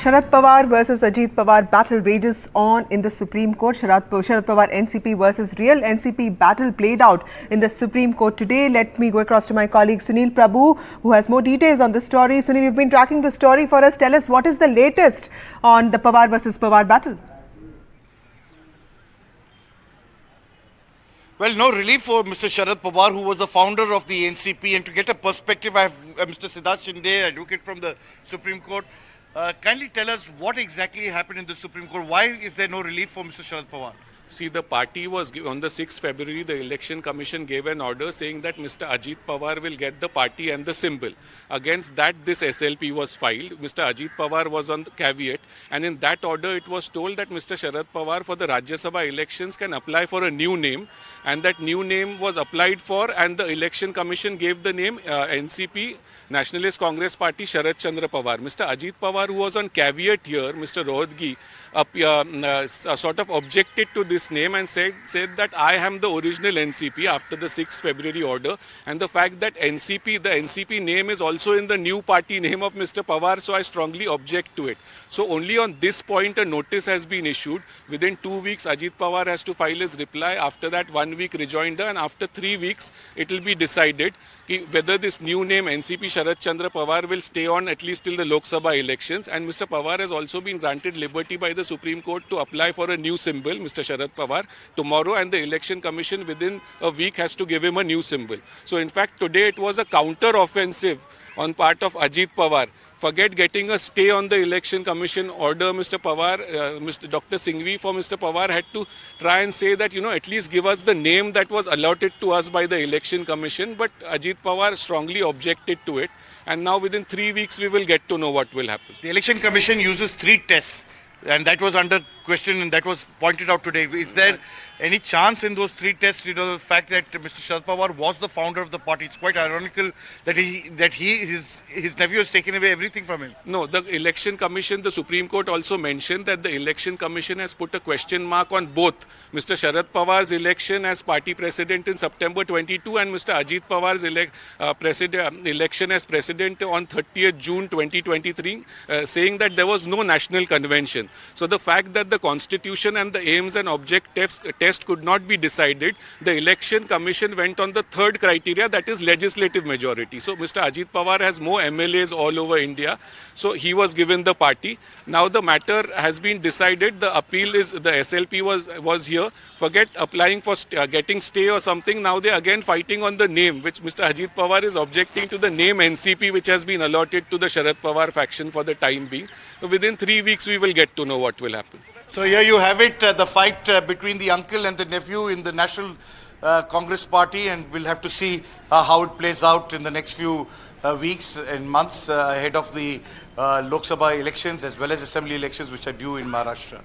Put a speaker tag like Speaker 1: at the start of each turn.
Speaker 1: Sharad Pawar versus Ajit Pawar battle rages on in the Supreme Court. Sharad Pawar NCP versus Real NCP battle played out in the Supreme Court today. Let me go across to my colleague Sunil Prabhu, who has more details on the story. Sunil, you've been tracking the story for us. Tell us what is the latest on the Pawar versus Pawar battle.
Speaker 2: Well, no relief for Mr. Sharad Pawar, who was the founder of the NCP. And to get a perspective, I have Mr. Siddharth Shinde, advocate from the Supreme Court. Kindly tell us what exactly happened in the Supreme Court. Why is there no relief for Mr. Sharad Pawar?
Speaker 3: See, the party was on the 6th February, the Election Commission gave an order saying that Mr. Ajit Pawar will get the party and the symbol. Against that, this SLP was filed. Mr. Ajit Pawar was on the caveat, and in that order, it was told that Mr. Sharad Pawar for the Rajya Sabha elections can apply for a new name, and that new name was applied for, and the Election Commission gave the name NCP, Nationalist Congress Party, Sharad Chandra Pawar. Mr. Ajit Pawar, who was on caveat here, Mr. Rohadgi, sort of objected to this name and said that I am the original NCP after the 6th February order, and the fact that the NCP name is also in the new party name of Mr. Pawar, so I strongly object to it. So only on this point a notice has been issued. Within 2 weeks Ajit Pawar has to file his reply. After that 1 week rejoinder, and after 3 weeks it will be decided whether this new name NCP Sharad Chandra Pawar will stay on at least till the Lok Sabha elections. And Mr. Pawar has also been granted liberty by the Supreme Court to apply for a new symbol, Mr. Sharad Pawar, tomorrow, and the Election Commission within a week has to give him a new symbol. So in fact today it was a counter-offensive on part of Ajit Pawar. Forget getting a stay on the Election Commission order, Mr. Pawar, Mr. Dr. Singhvi for Mr. Pawar had to try and say that, at least give us the name that was allotted to us by the Election Commission. But Ajit Pawar strongly objected to it. And now within 3 weeks, we will get to know what will happen.
Speaker 2: The Election Commission uses 3 tests, and that was under question, and that was pointed out today. Is there any chance in those 3 tests, the fact that Mr. Sharad Pawar was the founder of the party? It's quite ironical that his nephew has taken away everything from him.
Speaker 3: No, the Election Commission, the Supreme Court also mentioned that the Election Commission has put a question mark on both Mr. Sharad Pawar's election as party president in September 22 and Mr. Ajit Pawar's election as president on 30th June 2023, saying that there was no national convention. So the fact that the constitution and the aims and objectives test could not be decided, the Election Commission went on the third criteria, that is legislative majority. So Mr. Ajit Pawar has more MLAs all over India, so he was given the party. Now the matter has been decided. The appeal is, the SLP was here. Forget applying for getting stay or something. Now they are again fighting on the name, which Mr. Ajit Pawar is objecting to the name NCP, which has been allotted to the Sharad Pawar faction for the time being. So within 3 weeks we will get to know what will happen.
Speaker 2: So here you have it, the fight between the uncle and the nephew in the National Congress Party, and we'll have to see how it plays out in the next few weeks and months ahead of the Lok Sabha elections as well as Assembly elections which are due in Maharashtra.